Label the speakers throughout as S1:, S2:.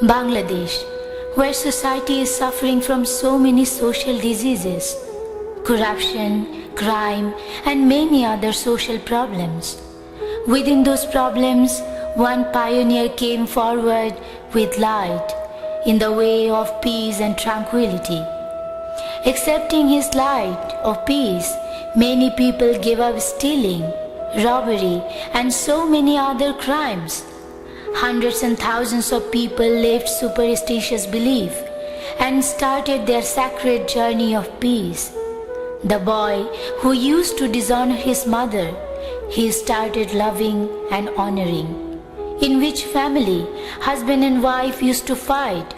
S1: Bangladesh, where society is suffering from so many social diseases, corruption, crime, and many other social problems. Within those problems, one pioneer came forward with light in the way of peace and tranquility. Accepting his light of peace, many people gave up stealing, robbery, and so many other crimes. Hundreds and thousands of people left superstitious belief and started their sacred journey of peace. The boy who used to dishonor his mother, he started loving and honoring. In which family husband and wife used to fight,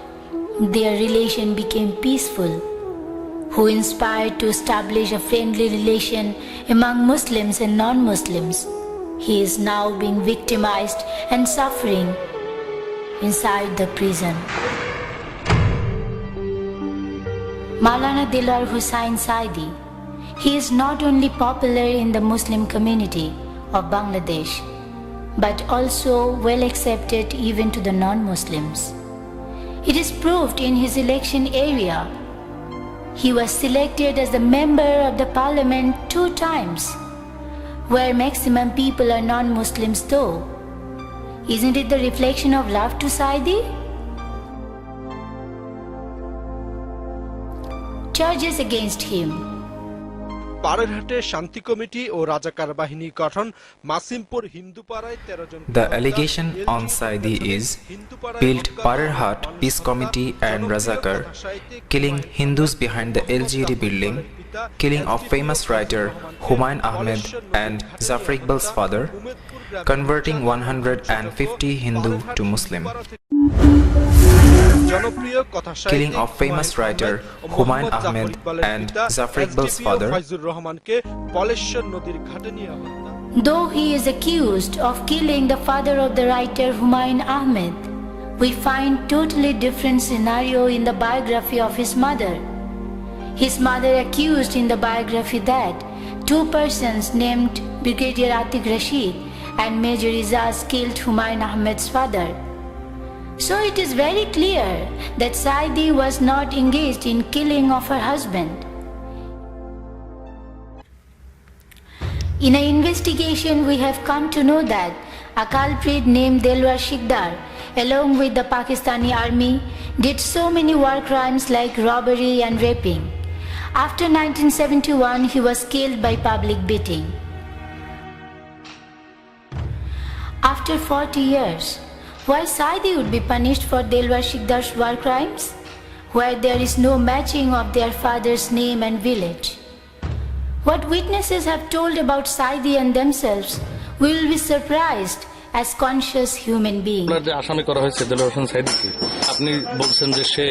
S1: their relation became peaceful. Who inspired to establish a friendly relation among Muslims and non-Muslims, he is now being victimized and suffering inside the prison. Maulana Dilwar Hussain Sayeedi, he is not only popular in the Muslim community of Bangladesh, but also well accepted even to the non-Muslims. It is proved in his election area. He was selected as the member of the parliament 2 times, where maximum people are non-Muslims though. Isn't it the reflection of love to Sayeedi? Charges against him.
S2: পাড়ারহাটে শান্তি committee ও রাজাকার বাহিনী গঠন মাসিমপুর হিন্দুপাড়ায় 13 জন
S3: The allegation on Sayeedi is built Pararhat Peace Committee and Razakar, killing Hindus behind the LGD building, killing of famous writer Humayun Ahmed and Zafar Iqbal's father, converting 150 Hindu to Muslim. Killing of famous writer Humayun Ahmed and Zafar Iqbal's father.
S1: Though he is accused of killing the father of the writer Humayun Ahmed, we find totally different scenario in the biography of his mother. His mother accused in the biography that 2 persons named Brigadier Atiq Rashid and Major Izaz killed Humayun Ahmed's father. So it is very clear that Sayeedi was not engaged in killing of her husband. In an investigation, we have come to know that a culprit named Delwar Sikdar, along with the Pakistani army, did so many war crimes like robbery and raping. After 1971, he was killed by public beating. After 40 years, why Sayeedi would be punished for Delwar Sikdar's war crimes, where there is no matching of their father's name and village? What witnesses have told about Sayeedi and themselves, we will be surprised as conscious human beings.
S4: যে আসামি করা হয়েছে দেলোয়ার হোসেন সাইদিকে, আপনি বলছেন যে সে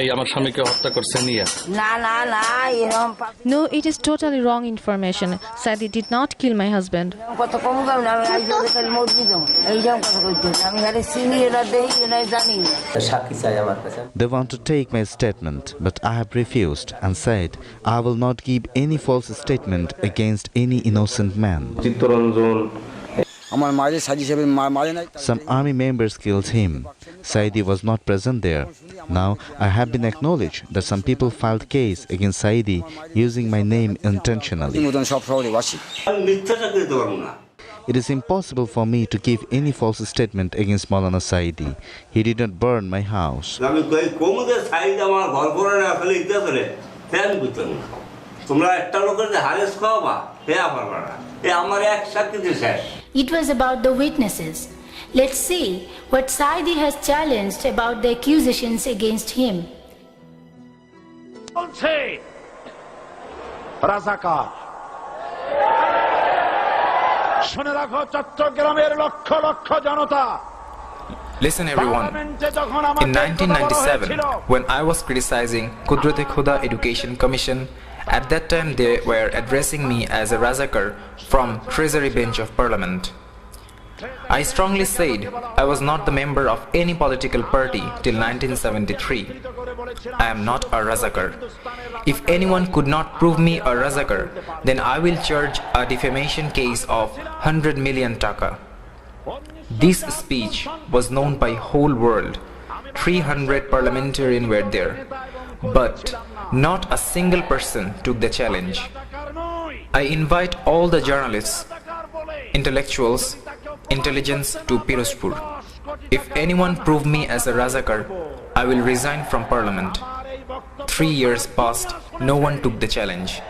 S4: এই আমার স্বামীকে হত্যা করছে নিয়া।
S5: No, it is totally wrong information. Sayeedi did not kill my husband.
S6: They want to take my statement, but I have refused and said I will not give any false statement against any innocent man. Some army members killed him. Sayeedi was not present there. Now I have been acknowledged that some people filed case against Sayeedi using my name intentionally. It is impossible for me to give any false statement against Maulana Sayeedi. He did not burn my house.
S1: It was about the witnesses. Let's see what Sayeedi has challenged about the accusations against him.
S7: রাজাকার শুনে রাখো চট্টগ্রামের লক্ষ লক্ষ জনতা।
S3: Listen everyone, in 1997, when I was criticizing Kudrat-e Khuda Education Commission, at that time they were addressing me as a Razakar from Treasury Bench of Parliament. I strongly said I was not the member of any political party till 1973. I am not a Razakar. If anyone could not prove me a Razakar, then I will charge a defamation case of 100 million taka. This speech was known by whole world. 300 parliamentarians were there, but not a single person took the challenge. I invite all the journalists, intellectuals, intelligence to Pirozpur. If anyone prove me as a Razakar, I will resign from parliament. 3 years passed, no one took the challenge.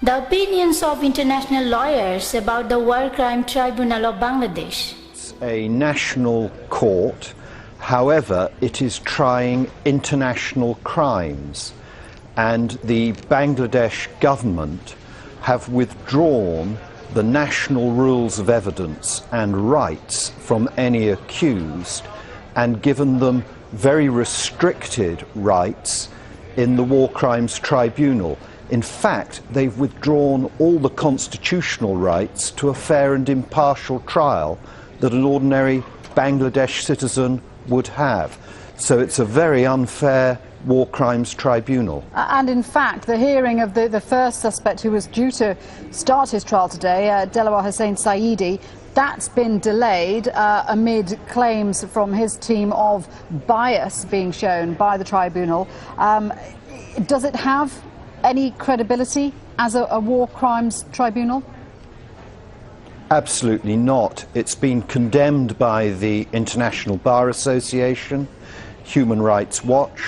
S1: The opinions of international lawyers about the War Crime Tribunal of Bangladesh.
S8: It's a national court, however, it is trying international crimes, and the Bangladesh government have withdrawn the national rules of evidence and rights from any accused and given them very restricted rights in the War Crimes Tribunal. In fact, they've withdrawn all the constitutional rights to a fair and impartial trial that an ordinary Bangladesh citizen would have. So it's a very unfair War Crimes Tribunal.
S9: And in fact, the hearing of the first suspect who was due to start his trial today, Delawar Hussain Sayeedi, that's been delayed amid claims from his team of bias being shown by the tribunal. Does it have any credibility as a war crimes tribunal?
S8: Absolutely not. It's been condemned by the International Bar Association, Human Rights Watch,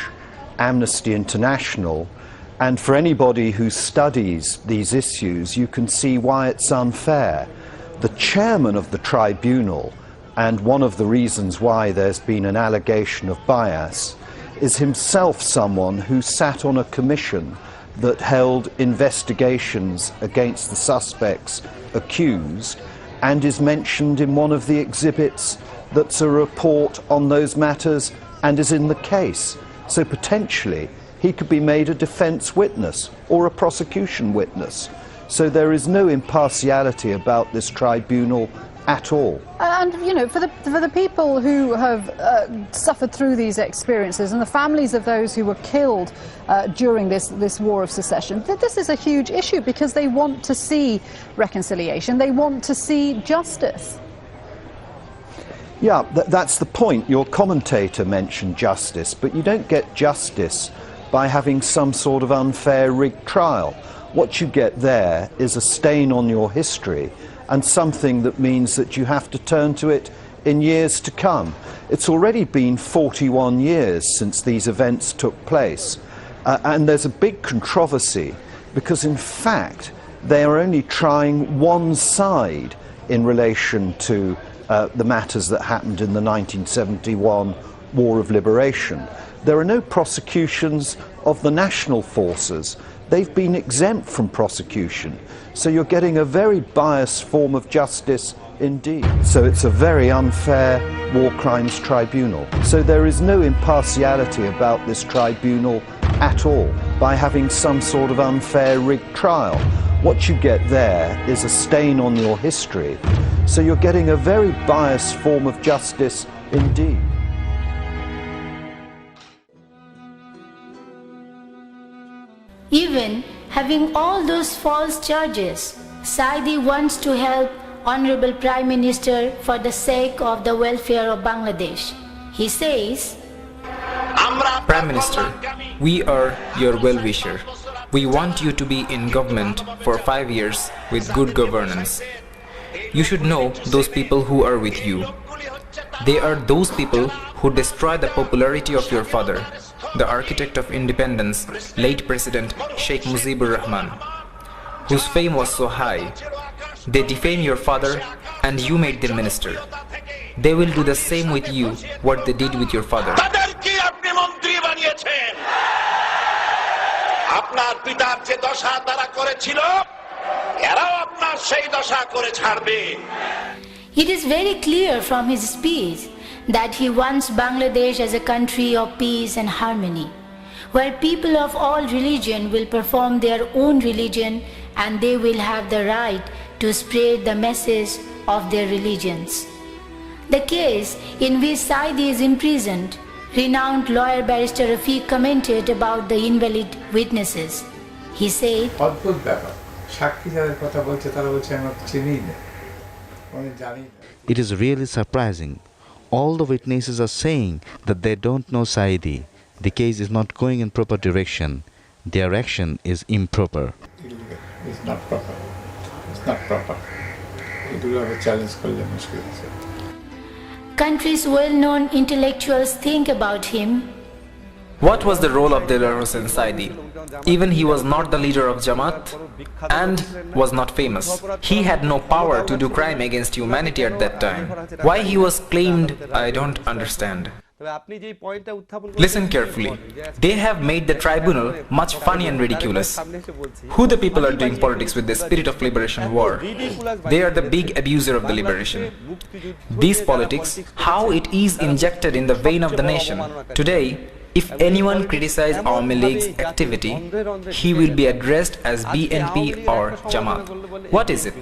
S8: Amnesty International, and for anybody who studies these issues, you can see why it's unfair. The chairman of the tribunal, and one of the reasons why there's been an allegation of bias, is himself someone who sat on a commission that held investigations against the suspects accused and is mentioned in one of the exhibits that's a report on those matters and is in the case. So potentially he could be made a defence witness or a prosecution witness. So there is no impartiality about this tribunal at all.
S9: And, you know, for the people who have suffered through these experiences and the families of those who were killed during this war of secession, this is a huge issue because they want to see reconciliation, they want to see justice.
S8: Yeah, that's the point. Your commentator mentioned justice, but you don't get justice by having some sort of unfair rigged trial. What you get there is a stain on your history and something that means that you have to turn to it in years to come. It's already been 41 years since these events took place, and there's a big controversy because in fact they are only trying one side in relation to the matters that happened in the 1971 War of Liberation. There are no prosecutions of the national forces. They've been exempt from prosecution. So you're getting a very biased form of justice indeed. So it's a very unfair War Crimes Tribunal. So there is no impartiality about this tribunal at all by having some sort of unfair rigged trial. What you get there is a stain on your history. So you're getting a very biased form of justice indeed.
S1: Even having all those false charges, Sayeedi wants to help Honorable Prime Minister for the sake of the welfare of Bangladesh. He says,
S3: Prime Minister, we are your well-wisher. We want you to be in government for 5 years with good governance. You should know those people who are with you. They are those people who destroy the popularity of your father, the architect of independence, late President Sheikh Mujibur Rahman, whose fame was so high. They defame your father and you made them minister. They will do the same with you what they did with your father.
S7: আপনার পিতার যে দশা তারা করেছিল এরাও আপনার সেই দশা করে ছাড়বে
S1: it is very clear from his speech that he wants Bangladesh as a country of peace and harmony, where people of all religion will perform their own religion and they will have the right to spread the message of their religions. The case in which Sayeedi is imprisoned, renowned lawyer barrister Rafiq commented about the invalid witnesses. He said,
S10: অদ্ভুত ব্যাপার সাক্ষী যাদের কথা বলছে তারা বলছে আমরা চিনি না
S6: It is really surprising. All the witnesses are saying that they don't know Sayeedi. The case is not going in proper direction. Their action is improper.
S10: Illegal. It's not proper. It's not proper. It will have a challenge করলে মুশকিল আছে।
S1: Country's well-known intellectuals think about him.
S3: What was the role of Delaware Hossain Sayeedi? Even he was not the leader of Jamaat and was not famous. He had no power to do crime against humanity at that time. Why he was claimed, I don't understand. Listen carefully. They have made the tribunal much funny and ridiculous. Who the people are doing politics with the spirit of liberation war? They are the big abuser of the liberation. These politics, how it is injected in the vein of the nation. Today, if anyone criticizes Awami League's activity, he will be addressed as BNP or Jamaat. What is it?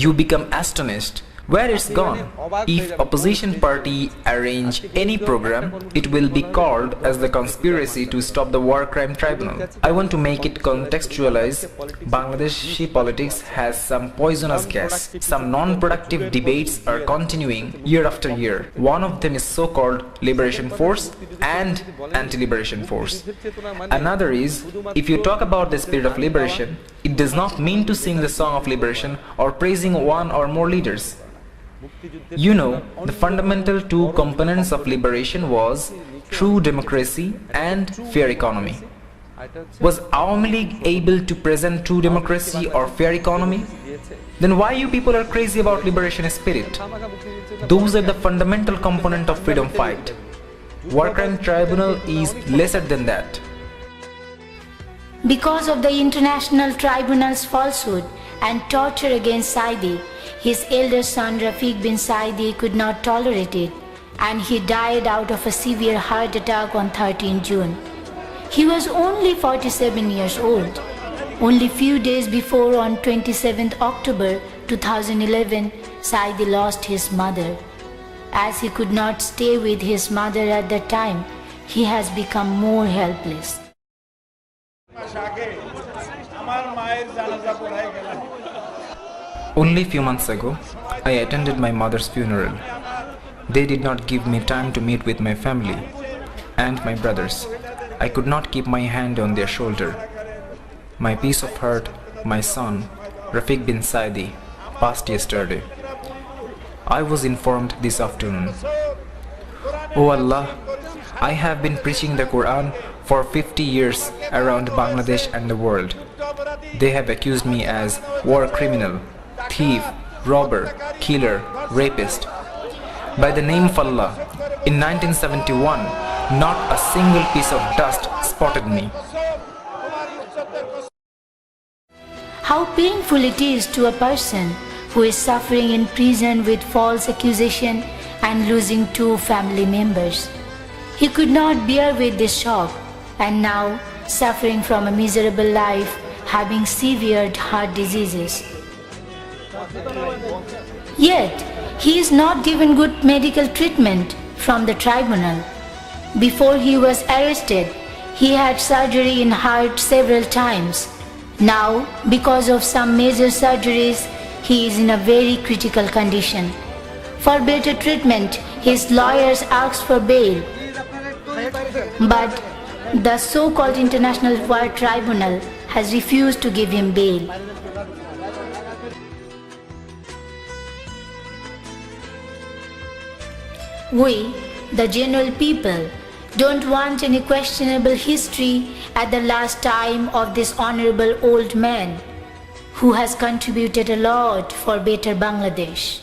S3: You become astonished. Where it's gone? If opposition party arrange any program, it will be called as the conspiracy to stop the war crime tribunal. I want to make it contextualize. Bangladeshi politics has some poisonous gas. Some non-productive debates are continuing year after year. One of them is so-called liberation force and anti-liberation force. Another is, if you talk about the spirit of liberation, it does not mean to sing the song of liberation or praising one or more leaders. You know, the fundamental two components of liberation was true democracy and fair economy. Was Awami League able to present true democracy or fair economy? Then why you people are crazy about liberation spirit? Those are the fundamental component of freedom fight. War crime tribunal is lesser than that.
S1: Because of the international tribunal's falsehood and torture against Sayeedi, his elder son Rafiq bin Sayeedi could not tolerate it, and he died out of a severe heart attack on 13 June. He was only 47 years old. Only few days before, on 27th October 2011, Sayeedi lost his mother. As he could not stay with his mother at that time, he has become more helpless.
S3: Only few months ago, I attended my mother's funeral. They did not give me time to meet with my family and my brothers. I could not keep my hand on their shoulder. My piece of heart, my son, Rafiq bin Sayeedi, passed yesterday. I was informed this afternoon. Oh Allah, I have been preaching the Quran for 50 years around Bangladesh and the world. They have accused me as war criminal, thief, robber, killer, rapist. By the name of Allah, in 1971, not a single piece of dust spotted me.
S1: How painful it is to a person who is suffering in prison with false accusation and losing 2 family members. He could not bear with this shock, and now suffering from a miserable life, having severe heart diseases. Yet, he is not given good medical treatment from the tribunal. Before he was arrested, he had surgery in heart several times. Now, because of some major surgeries, he is in a very critical condition. For better treatment, his lawyers asked for bail. But the so-called International War Tribunal has refused to give him bail. We, the general people, don't want any questionable history at the last time of this honorable old man who has contributed a lot for better Bangladesh.